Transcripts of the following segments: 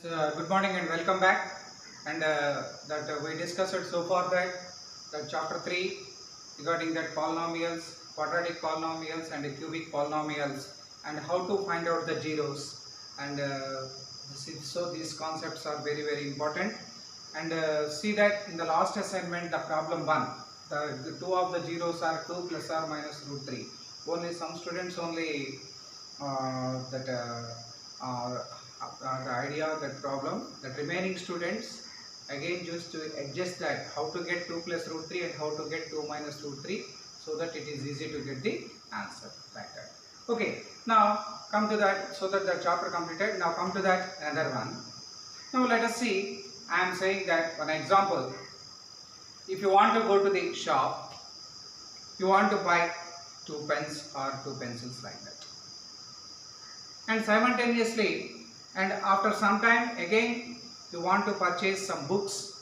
Good morning and welcome back. And we discussed it so far that chapter 3 regarding that polynomials, quadratic polynomials and cubic polynomials and how to find out the zeros. And so these concepts are very important. And see that in the last assignment, the problem 1, the two of the zeros are 2 plus or minus root 3. Only some students only that the idea that problem, that remaining students again just to adjust that how to get 2 plus root 3 and how to get 2 minus root 3 so that it is easy to get the answer like that. Okay, now come to that, so that the chapter completed. Now come to that another one. Now let us see. I am saying that one example. If you want to go to the shop, you want to buy 2 pens or 2 pencils like that, and simultaneously and after some time again you want to purchase some books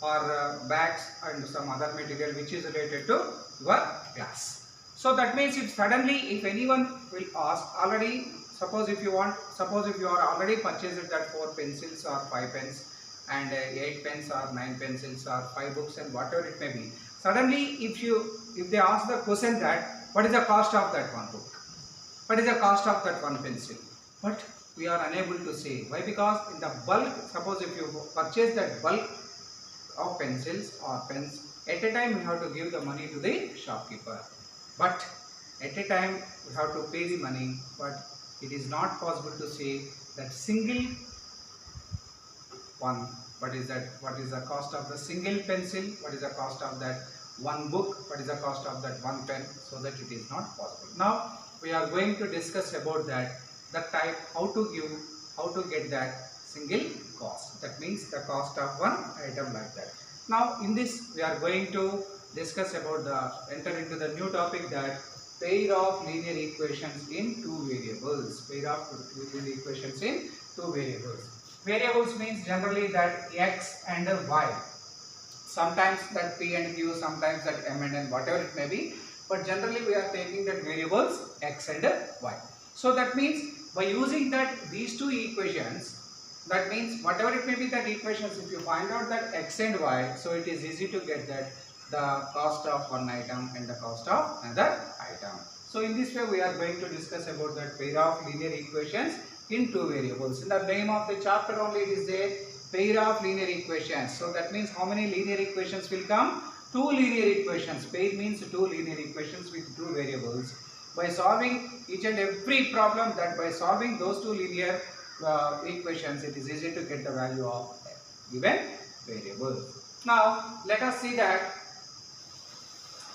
or bags and some other material which is related to your class. So that means if suddenly if anyone will ask, already suppose if you are already purchased that 4 pencils or 5 pens and 8 pens or 9 pencils or 5 books and whatever it may be, suddenly if they ask the question that what is the cost of that one book, what is the cost of that one pencil, but we are unable to say. Why? Because in the bulk, suppose if you purchase that bulk of pencils or pens, at a time you have to give the money to the shopkeeper, but at a time you have to pay the money, but it is not possible to say that single one, what is the cost of the single pencil, what is the cost of that one book, what is the cost of that one pen, so that it is not possible. Now we are going to discuss about that type, how to get that single cost, that means the cost of one item like that. Now in this we are going to discuss about enter into the new topic, that pair of linear equations in 2 variables. Pair of linear equations in 2 variables. Variables means generally that x and y, sometimes that p and q, sometimes that m and n, whatever it may be, but generally we are taking that variables x and y. So that means by using that these two equations, that means whatever it may be that equations, if you find out that x and y, so it is easy to get that the cost of one item and the cost of another item. So in this way we are going to discuss about that pair of linear equations in 2 variables. In the name of the chapter only it is there, pair of linear equations. So that means how many linear equations will come? 2 linear equations. Pair means 2 linear equations with 2 variables. By solving each and every problem, that by solving those 2 linear equations, it is easy to get the value of given variable. Now let us see that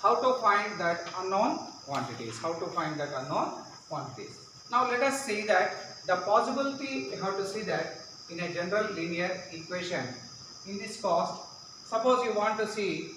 how to find that unknown quantities. How to find that unknown quantities. Now let us see that the possibility, we have to see that in a general linear equation, in this cost, suppose you want to see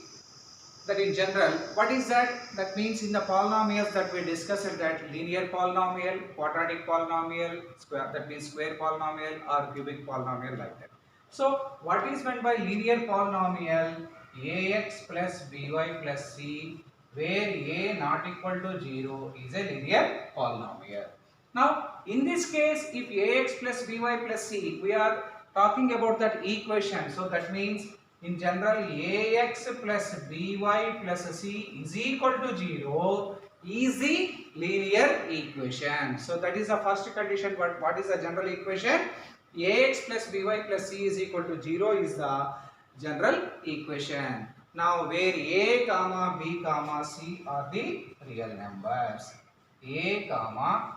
that in general, what is that? That means in the polynomials that we discussed, that linear polynomial, quadratic polynomial, square, that means square polynomial or cubic polynomial like that. So what is meant by linear polynomial? Ax plus by plus c, where a not equal to 0 is a linear polynomial. Now in this case, if ax plus by plus c, we are talking about that equation, so that means in general ax plus by plus c is equal to 0 is the linear equation. So that is the first condition. But what is the general equation? Ax plus by plus c is equal to 0 is the general equation. Now where a comma b comma c are the real numbers. A comma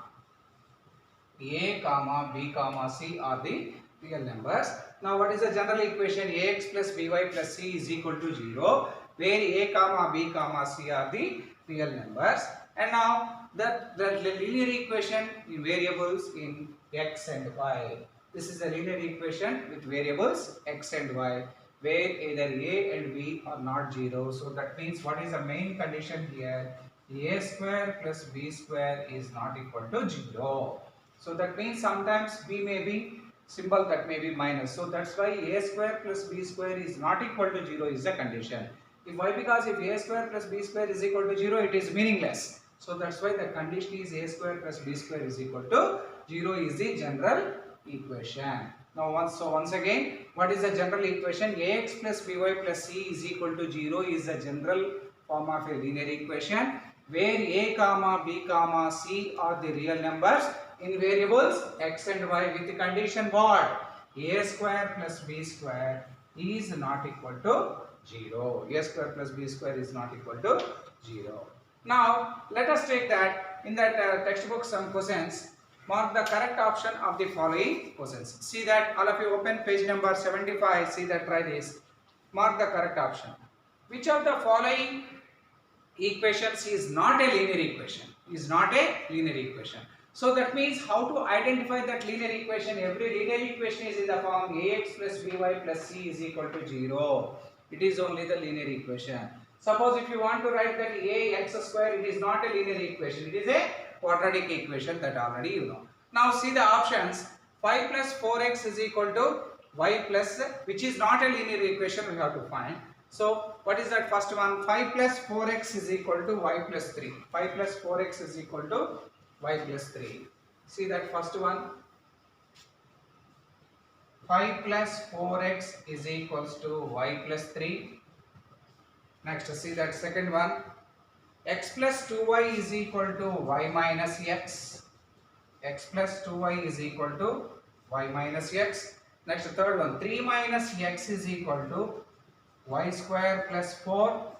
b comma c are the real numbers. Now what is the general equation? Ax plus by plus c is equal to 0, where a comma b comma c are the real numbers. And now the linear equation in variables in x and y. This is a linear equation with variables x and y, where either a and b are not 0. So that means what is the main condition here? A square plus b square is not equal to 0. So that means sometimes b may be symbol, that may be minus. So that's why a square plus b square is not equal to 0 is the condition. Why? Because if a square plus b square is equal to 0, it is meaningless. So that's why the condition is a square plus b square is equal to 0 is the general equation. Now once again, what is the general equation? Ax plus by plus c is equal to 0 is the general form of a linear equation where a comma b comma c are the real numbers in variables x and y with the condition what? A square plus b square is not equal to 0. A square plus b square is not equal to 0. Now let us take that in that textbook some questions. Mark the correct option of the following questions. See that all of you open page number 75. See that try this. Mark the correct option. Which of the following equations is not a linear equation? Is not a linear equation. So that means how to identify that linear equation? Every linear equation is in the form ax plus by plus c is equal to 0. It is only the linear equation. Suppose if you want to write that ax square, it is not a linear equation. It is a quadratic equation, that already you know. Now see the options. 5 plus 4x is equal to y plus, which is not a linear equation, we have to find. So what is that first one? 5 plus 4x is equal to y plus 3. 5 plus 4x is equal to y plus 3. See that first one. 5 plus 4x is equals to y plus 3. Next, see that second one. X plus 2y is equal to y minus x. X plus 2y is equal to y minus x. Next, third one. 3 minus x is equal to y square plus 4.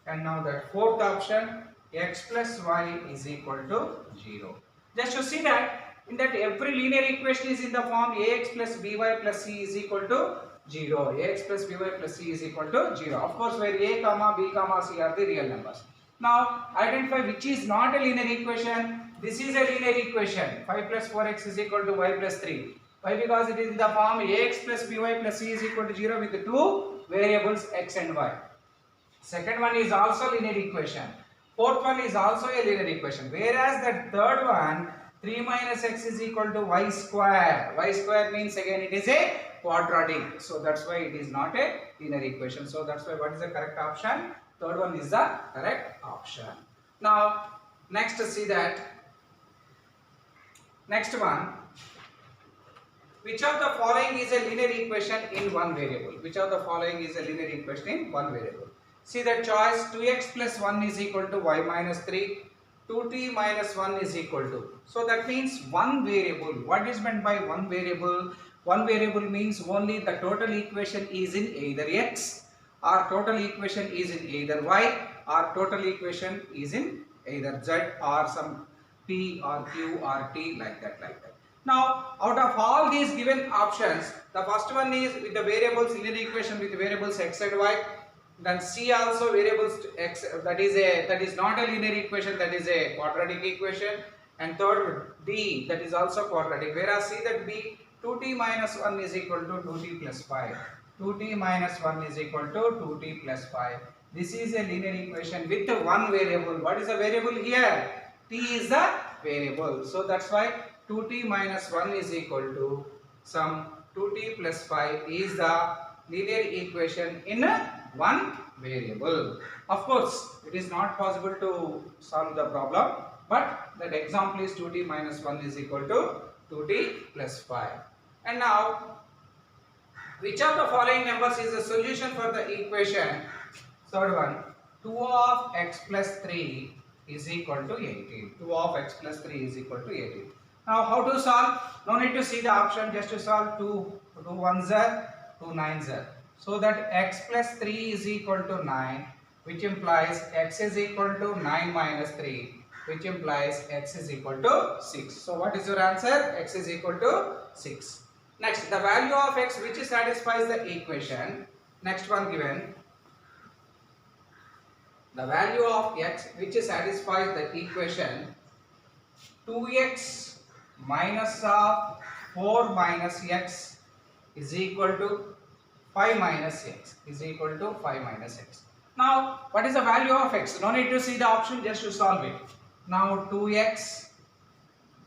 And now that fourth option, x plus y is equal to 0. Just to see that in that every linear equation is in the form ax plus by plus c is equal to 0. Ax plus by plus c is equal to 0. Of course, where a comma b comma c are the real numbers. Now identify which is not a linear equation. This is a linear equation. 5 plus 4x is equal to y plus 3. Why? Because it is in the form ax plus by plus c is equal to 0 with the two variables x and y. Second one is also linear equation. Fourth one is also a linear equation. Whereas that third one, 3 minus x is equal to y square. Y square means again it is a quadratic. So that's why it is not a linear equation. So that's why what is the correct option? Third one is the correct option. Now next see that. Next one. Which of the following is a linear equation in one variable? Which of the following is a linear equation in one variable? See that choice. 2x plus 1 is equal to y minus 3. 2t minus 1 is equal to. So that means one variable. What is meant by one variable? One variable means only the total equation is in either x, or total equation is in either y, or total equation is in either z, or some p or q or t, like that. Now out of all these given options, the first one is with the variables linear equation with variables x and y. Then C also variables x, that is not a linear equation, that is a quadratic equation. And third D, that is also quadratic. Whereas see that B, 2t minus 1 is equal to 2t plus 5. 2t minus 1 is equal to 2t plus 5. This is a linear equation with one variable. What is the variable here? T is the variable. So that's why 2t minus 1 is equal to some 2t plus 5 is the linear equation in one variable. Of course, it is not possible to solve the problem, but that example is 2t minus 1 is equal to 2t plus 5. And now, which of the following numbers is the solution for the equation? Third one, 2 of x plus 3 is equal to 18. 2 of x plus 3 is equal to 18. Now, how to solve? No need to see the option, just to solve 2 1s are 2 9s are. So that x plus 3 is equal to 9, which implies x is equal to 9 minus 3, which implies x is equal to 6. So what is your answer? X is equal to 6. Next, the value of x which satisfies the equation. Next one given. The value of x which satisfies the equation 2x minus of 4 minus x is equal to 5 minus x is equal to 5 minus x. Now, what is the value of x? No need to see the option, just to solve it. Now, 2x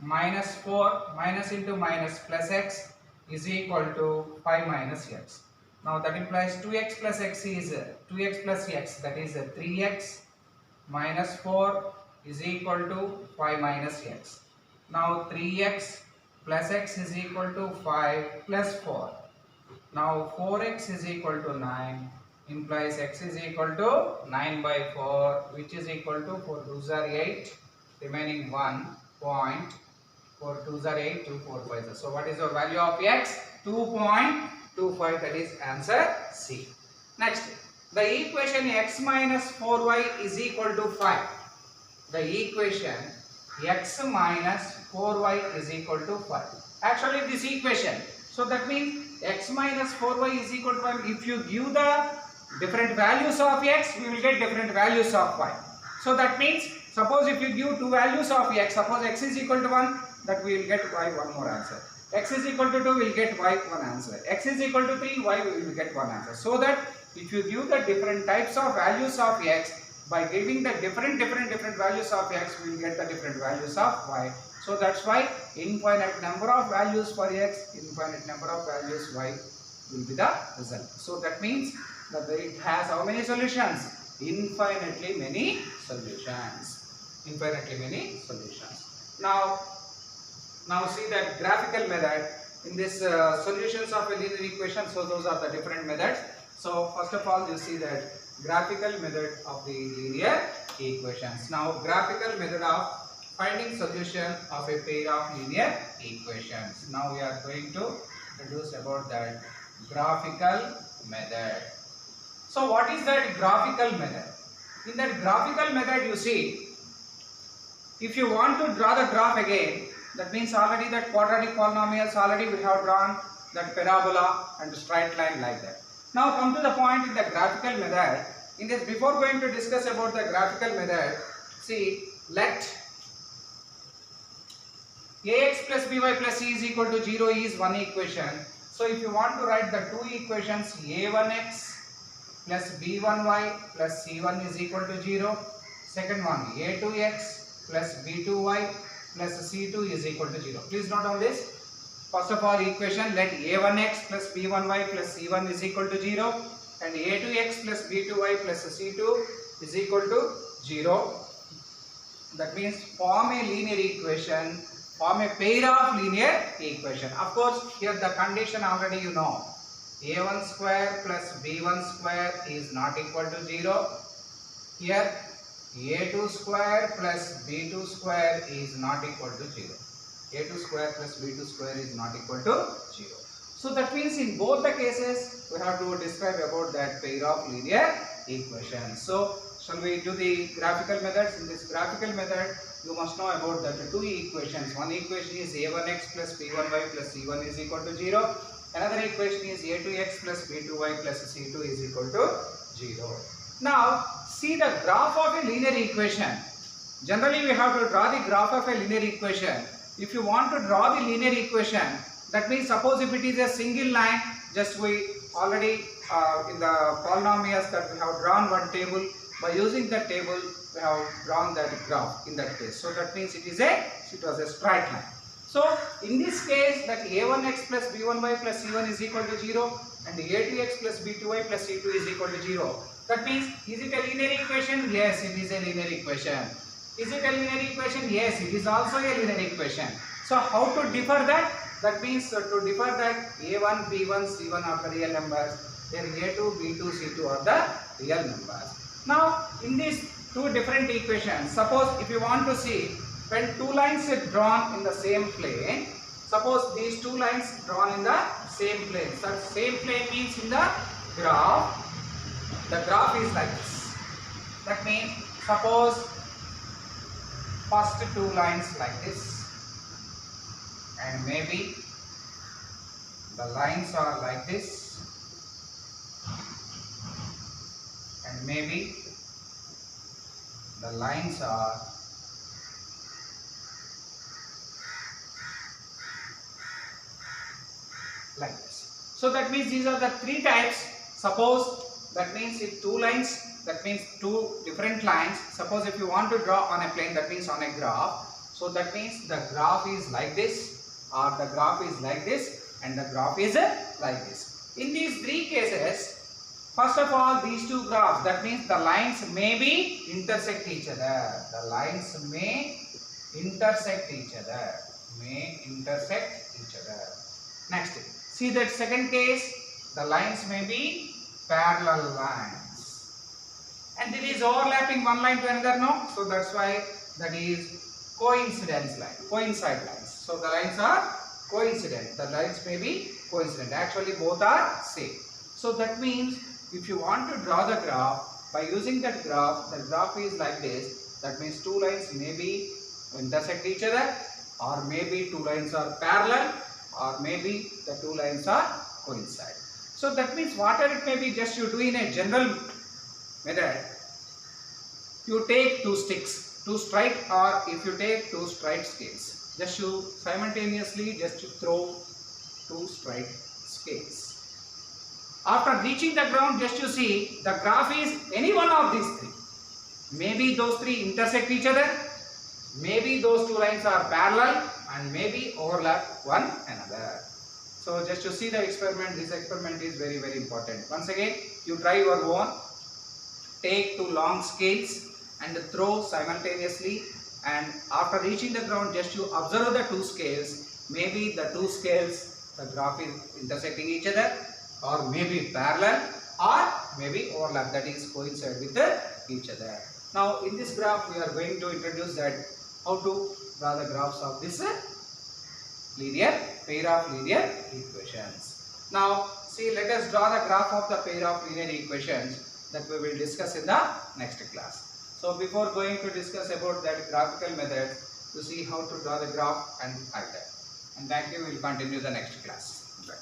minus 4 minus into minus plus x is equal to 5 minus x. Now, that implies 2x plus x is 2x plus x, that is 3x minus 4 is equal to 5 minus x. Now, 3x plus x is equal to 5 plus 4. Now 4x is equal to 9 implies x is equal to 9 by 4, which is equal to 4 2s are 8, remaining 1 point, 4 2s are 8, 2 4 5s. So what is the value of x? 2.25, that is answer C. Next, the equation x minus 4y is equal to 5. The equation x minus 4y is equal to 5. Actually this equation, so that means x minus 4y is equal to 5. If you give the different values of x, we will get different values of y. So that means, suppose if you give two values of x, suppose x is equal to 1, that we will get y one more answer. X is equal to 2, we will get y one answer. X is equal to 3, y we will get one answer. So that if you give the different types of values of x, by giving the different values of x, we will get the different values of y. So that's why infinite number of values for x, infinite number of values y will be the result. So that means that it has how many solutions? Infinitely many solutions. Infinitely many solutions. Now see that graphical method in this solutions of a linear equation. So those are the different methods. So first of all, you see that graphical method of the linear equations. Now graphical method of finding solution of a pair of linear equations. Now we are going to introduce about that graphical method. So what is that graphical method? In that graphical method, you see, if you want to draw the graph again, that means already that quadratic polynomials already we have drawn that parabola and straight line like that. Now come to the point in the graphical method. In this, before going to discuss about the graphical method, see, let ax plus by plus c is equal to 0 is one equation. So if you want to write the two equations, a1x plus b1y plus c1 is equal to 0. Second one, a2x plus b2y plus c2 is equal to 0. Please note on this. First of all, equation, let a1x plus b1y plus c1 is equal to 0 and a2x plus b2y plus c2 is equal to 0. That means form a linear equation, form a pair of linear equation. Of course, here the condition already you know. a1 square plus b1 square is not equal to 0. Here a2 square plus b2 square is not equal to 0. a2 square plus b2 square is not equal to 0. So that means in both the cases we have to describe about that pair of linear equations. So shall we do the graphical methods? In this graphical method, you must know about the two equations. One equation is a1x plus b1y plus c1 is equal to 0. Another equation is a2x plus b2y plus c2 is equal to 0. Now see the graph of a linear equation. Generally we have to draw the graph of a linear equation. If you want to draw the linear equation, that means suppose if it is a single line, just we already in the polynomials that we have drawn one table. By using that table, we have drawn that graph in that case. So that means it was a straight line. So in this case, that a1x plus b1y plus c1 is equal to 0 and a2x plus b2y plus c2 is equal to 0. That means, is it a linear equation? Yes, it is a linear equation. Is it a linear equation? Yes, it is also a linear equation. So how to differ that? That means to differ that a1, b1, c1 are the real numbers, then a2, b2, c2 are the real numbers. Now in these two different equations, suppose if you want to see when two lines are drawn in the same plane, suppose these two lines drawn in the same plane. So same plane means in the graph is like this. That means suppose first two lines like this and maybe the lines are like this and maybe the lines are like this. So that means these are the three types. Suppose that means if two lines, that means two different lines. Suppose if you want to draw on a plane, that means on a graph. So that means the graph is like this, or the graph is like this, and the graph is like this. In these three cases, first of all, these two graphs, that means the lines may be intersect each other. The lines may intersect each other. may intersect each other. Next, see that second case, the lines may be parallel lines. And it is overlapping one line to another, no? So that's why that is coincidence line, coincide lines. So the lines are coincident. The lines may be coincident. Actually both are same. So that means if you want to draw the graph, by using that graph, the graph is like this. That means two lines may be intersect each other, or maybe two lines are parallel, or maybe the two lines are coincide. So that means whatever it may be, just you do in a general method, you take two sticks, two straight, or if you take two straight scales, just you simultaneously just you throw two straight scales. After reaching the ground, just you see the graph is any one of these three. Maybe those three intersect each other, maybe those two lines are parallel, and maybe overlap one another. So just to see the experiment, this experiment is very important. Once again, you try your own. Take two long scales and throw simultaneously, and after reaching the ground, just you observe the two scales. Maybe the two scales, the graph is intersecting each other, or maybe parallel, or maybe overlap, that is coincide with each other. Now in this graph we are going to introduce that how to draw the graphs of this pair of linear equations. Now see, let us draw the graph of the pair of linear equations that we will discuss in the next class. So before going to discuss about that graphical method, to see how to draw the graph and like that. And thank you, we will continue the next class. Right.